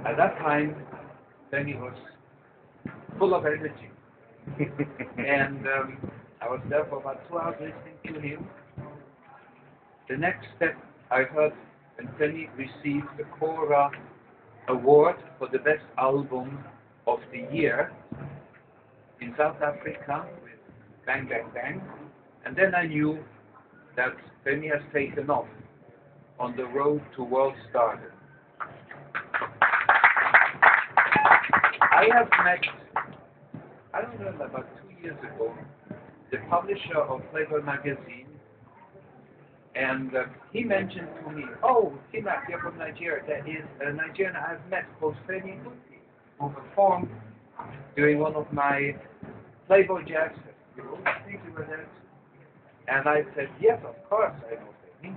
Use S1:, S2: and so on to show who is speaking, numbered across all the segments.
S1: At that time, Femi was full of energy. And I was there for about 2 hours listening to him. The next step I heard when Femi received the Cora Award for the best album of the year in South Africa with Bang Bang Bang. And then I knew that Femi has taken off on the road to world stardom. I have met, I don't know, about 2 years ago, the publisher of Flavor magazine, and he mentioned to me, oh, Tina, you're from Nigeria. There is a Nigerian I have met called Femi, who performed during one of my Flavor Jazz festivals. I think you were there. And I said, yes, of course, I know Femi.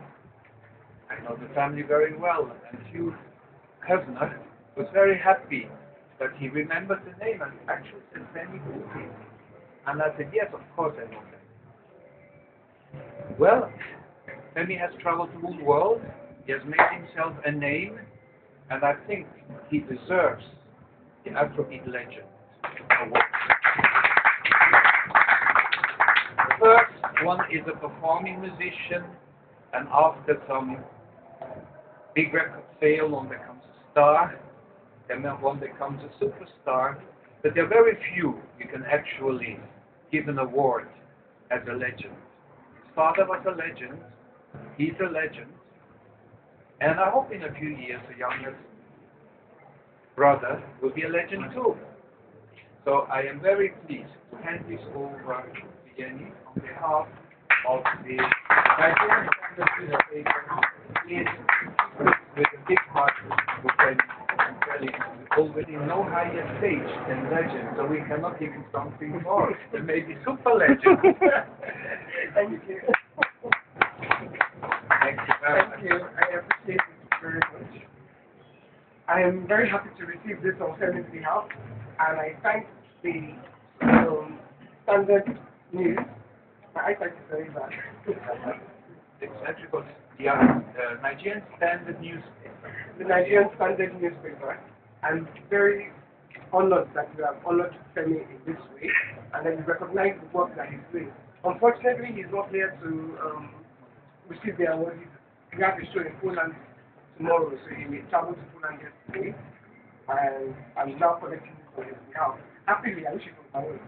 S1: I know the family very well. And Hugh Hefner was very happy that he remembered the name and actually said Femi Kuti. And I said, yes, of course I know Femi. Well, Femi has traveled the whole world. He has made himself a name, and I think he deserves the Afrobeat Legend Award. The first one is a performing musician, and after some big record sale, one becomes a star, and then one becomes a superstar. But there are very few you can actually give an award as a legend. His father was a legend. He's a legend, and I hope in a few years the youngest brother will be a legend too. So I am very pleased to hand this over to Jenny on behalf of the Nigerian Standard Newspaper with a big heart to Femi and tell him we already know higher stage than legend, so we cannot give him something more. There may be super legend.
S2: Thank you. Thank you. I appreciate it very much. I am very happy to receive this on Femi's behalf, and I thank the Standard News. My eyesight is very bad.
S1: It's actually called the Nigerian Standard Newspaper.
S2: The Nigerian Standard Newspaper. I'm very honored that you have honored Femi in this way, and that you recognize the work that he's doing. Unfortunately, he's not here to receive the award. We have a show in Poland tomorrow, so he may travel to Poland yesterday, and I'm now collecting for his behalf. Happily, I wish it was my own.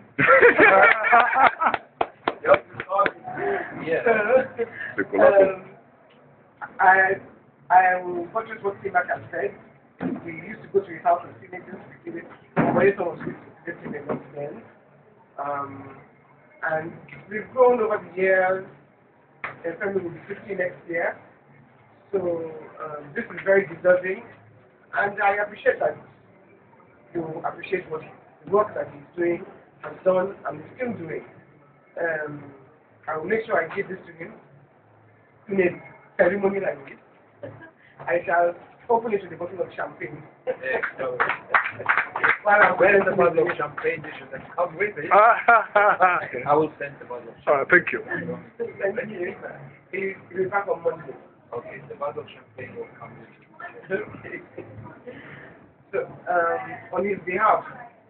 S2: I will buttress what Timak has said. We used to go to his house and see meetings, we did it. When was visiting a lot then. And we've grown over the years. And Femi will be 50 next year. So this is very deserving, and I appreciate that you appreciate what the work that he's doing, has done, and is still doing. I will make sure I give this to him in a ceremony like this. I shall open it with a bottle of champagne. While I'm
S1: wearing the bottle of champagne, you should have come with it. I will send the bottle of champagne.
S3: Thank you.
S2: Thank you. He'll be back on Monday.
S1: Okay, the bottle of champagne will come with you.
S2: Okay. So, on his behalf,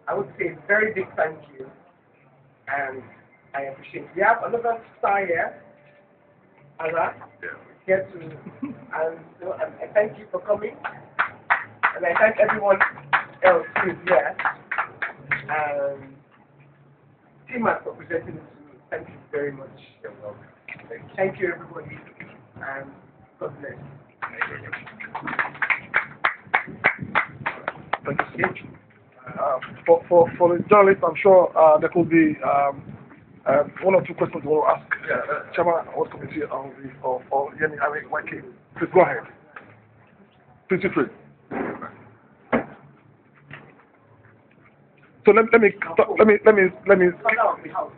S2: I would say a very big thank you, and I appreciate it. We have another star here, Anna, here to, and so I thank you for coming, and I thank everyone else who is here, and Timak for presenting it to me. Thank you very much.
S1: You're welcome.
S2: Thank you, everybody, and God bless.
S3: Thank you. For the journalists, I'm sure there could be one or two questions we'll ask Chairman of the Committee of Yemi YK. Please go ahead. Please feel free. So let me.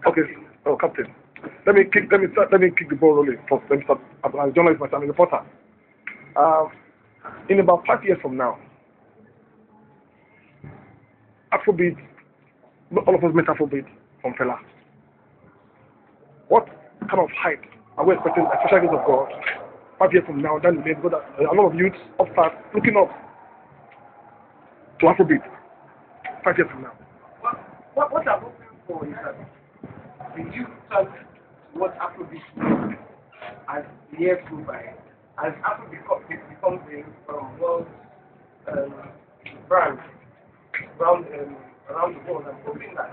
S3: Okay. Oh, Captain. Let me kick the ball rolling first. Let me start. I'm a journalist myself. I'm a reporter. In about 5 years from now, Afrobeat, all of us met Afrobeat from Fela. What kind of height are we expecting, especially of God, 5 years from now? Then because a lot of youths upstart looking up. to Afrobeat 5 years from now?
S2: What I'm hoping for is that the youth turn towards Afrobeat music as the years go by, as Afrobeat becomes a world brand around the world. I'm hoping that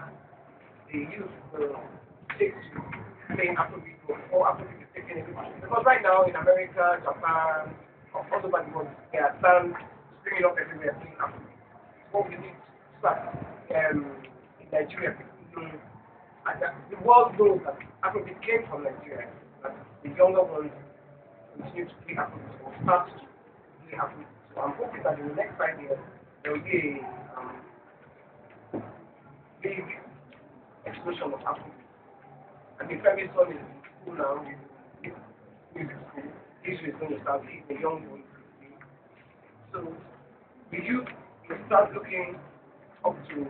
S2: the youth will take to playing Afrobeat or Afrobeat is taking everybody. Because right now in America, Japan, all over the world, they are springing up everywhere playing Afrobeat. What we need to start in Nigeria, people know, and that the world knows that Afrobeat came from Nigeria, that the younger ones continue to play Afrobeat or start to play Afrobeat. So I'm hoping that in the next 5 years, there will be a big explosion of Afrobeat. And the Femi Seun is in school now, with music school. This is going to start, he's a young boy. So the youth will start looking up to,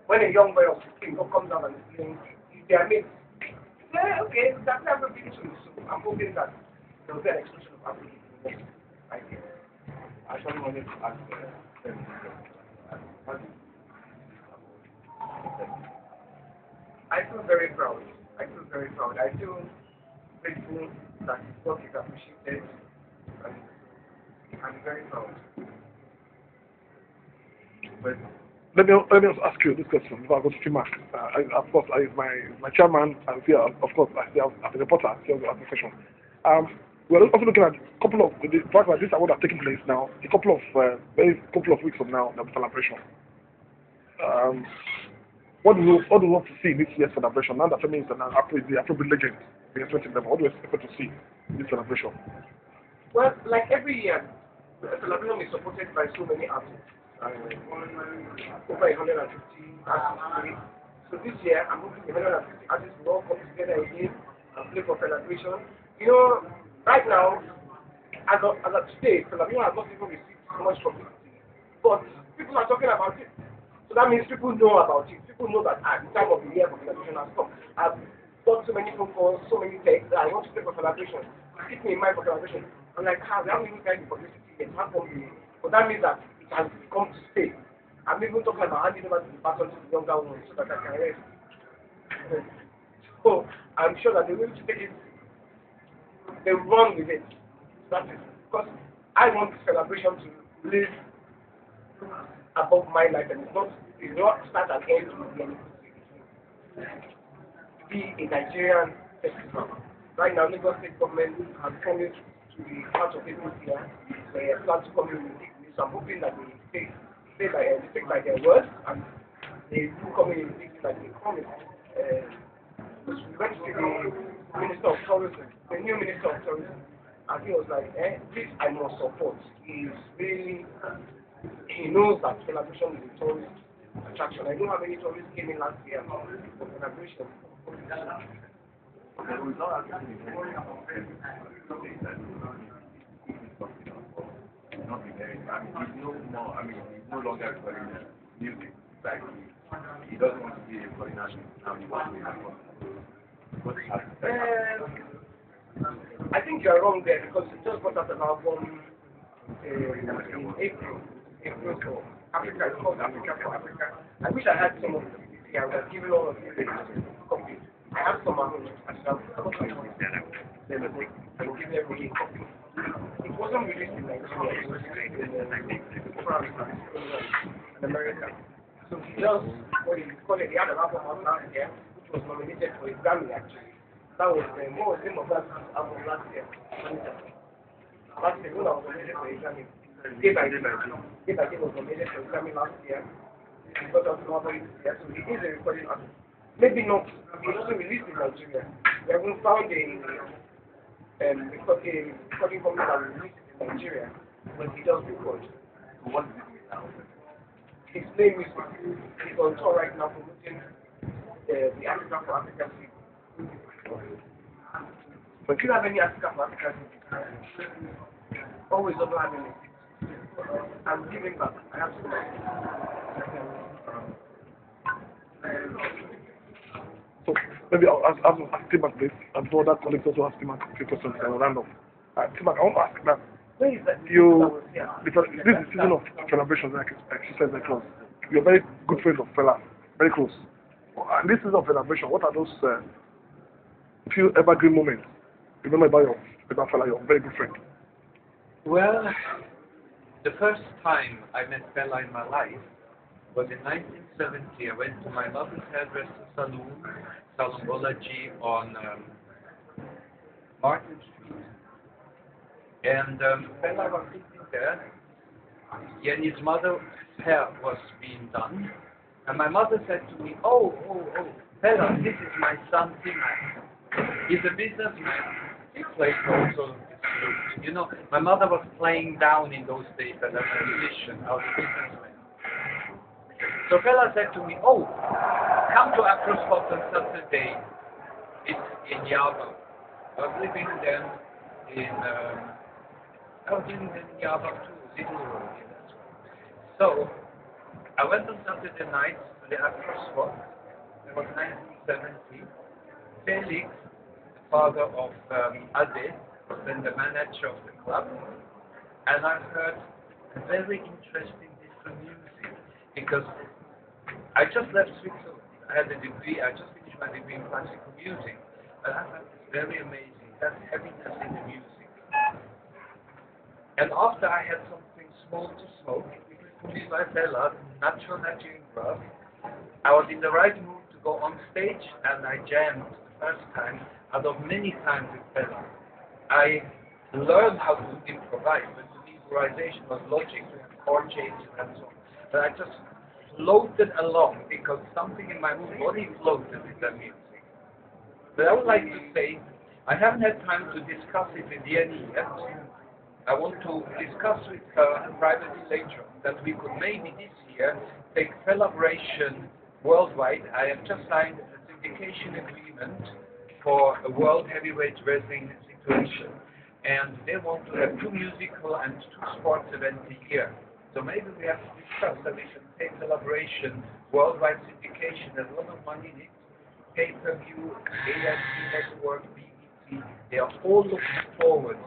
S2: when a young boy of 16 comes out and is playing, they are mates. Okay, that's never been too. So I'm hoping that there will be an explosion of Afrobeat in the next 5 years.
S1: I actually wanted to ask
S2: I feel very proud. I feel grateful that his work is appreciated, and I'm very proud.
S1: but
S3: Let me also ask you this question before I go to Fema. Of course, I is my chairman, and here, of course, as a reporter, here as a profession. We're also looking at a couple of the fact that this award has taken place now. A couple of weeks from now, the celebration. What do you want to see in this year's celebration? Now that Femi is the Afrobeat legend, the 20 level, what do you expect to see in this celebration?
S2: Well, like every year, the celebration is supported by so many artists. Over 150 artists. So this year, I'm hoping 150 artists will all come together again and play for celebration. You know, right now, as of today, celebration has not even received so much publicity, but people are talking about it. So that means people know about it. People know that at the time of the year for celebration has come. I've got so many phone calls, so many texts that I want to play for celebration. Keep me in mind for celebration. I'm like, how? We haven't even tried the publicity yet. How come we? But that means that it has come to stay. I'm even talking about handing over the baton to the younger ones so that I can rest. So I'm sure that they will take it. They run with it. That is because I want the celebration to live above my life, and it's not start and end with me. To be a Nigerian festival. Right now, Lagos State government has promised to be part of it this year. They plan to come in with it. So I'm hoping that they stick by their words, and they do come in with it like they promised. We went to the Minister of Tourism, the new Minister of Tourism, and he was like, this I must support. He knows that celebration is a tourist attraction. I don't have any tourists came in last year for celebration.
S1: there was not actually not be very. He's no longer recording music. Like he doesn't want to be a foreigner now. He wants to be a
S2: I think you are wrong there because you just got out an album in April. For Africa, it's called Africa for Africa. I wish I had some of them. I would have given all of you copies. I have some at home. I will give everybody a copy. It wasn't released in Nigeria. It was released in France and America. So he just, he had an album out last year, which was nominated for a Grammy actually. That was what was the name of that album last year? Last year, when I was nominated for a Grammy. Day by Day was nominated for a Grammy last year. He got out an album this year, so he is a recording artist. Maybe not, he wasn't released in Nigeria. We haven't found a recording company that will release it in Nigeria, but he does record.
S1: What is it now?
S2: His name is, he's on tour right now promoting the Africa for Africa scene. Do you have any Africa for Africa scene? Always don't have any. I'm giving back. I have so much.
S3: So maybe I'll ask Timak this, and for that colleague also ask Timak a few questions and round off. Timak, I want to ask that
S2: Where is that?
S3: Because this is season of celebration, like she said, like close. You're very good friend of Fela, very close. And this season of celebration, what are those few evergreen moments? Remember about Fela, your very good friend.
S1: Well, the first time I met Fela in my life was in 1970. I went to my mother's hairdresser salon, Salon Bolaji on Martin Street. And Fela was sitting there, and his mother's hair was being done. And my mother said to me, oh, Fela, this is my son Timan. He's a businessman. He plays also this flute. You know, my mother was playing down in those days as a musician, as a businessman. So Fela said to me, oh, come to Afrobeat on Saturday. It's in Yaba. I was living then in Yaba too, Little Road. Yeah, that's right. So I went on Saturday night to the Afrobeat. It was 1970. Felix, the father of Ade, was then the manager of the club, and I heard a very interesting different music because I just left Switzerland. I had a degree. I just finished my degree in classical music, and I found this very amazing. That heaviness in the music. And after I had something small to smoke, which by Fela, natural Nigerian grass, I was in the right mood to go on stage, and I jammed the first time out of many times with Fela. I learned how to improvise, but the improvisation was logic, we have chord changes and so on. But I just floated along because something in my whole body floated with that music. But I would like to say, I haven't had time to discuss it with Jenny yet. I want to discuss with her privately later on that we could maybe this year take celebration worldwide. I have just signed a syndication agreement for a world heavyweight wrestling situation, and they want to have 2 musical and 2 sports events a year. So maybe we have to discuss that we should take celebration worldwide syndication. There's a lot of money in it. Pay-per-view, AFC network, BBC, they are all looking forward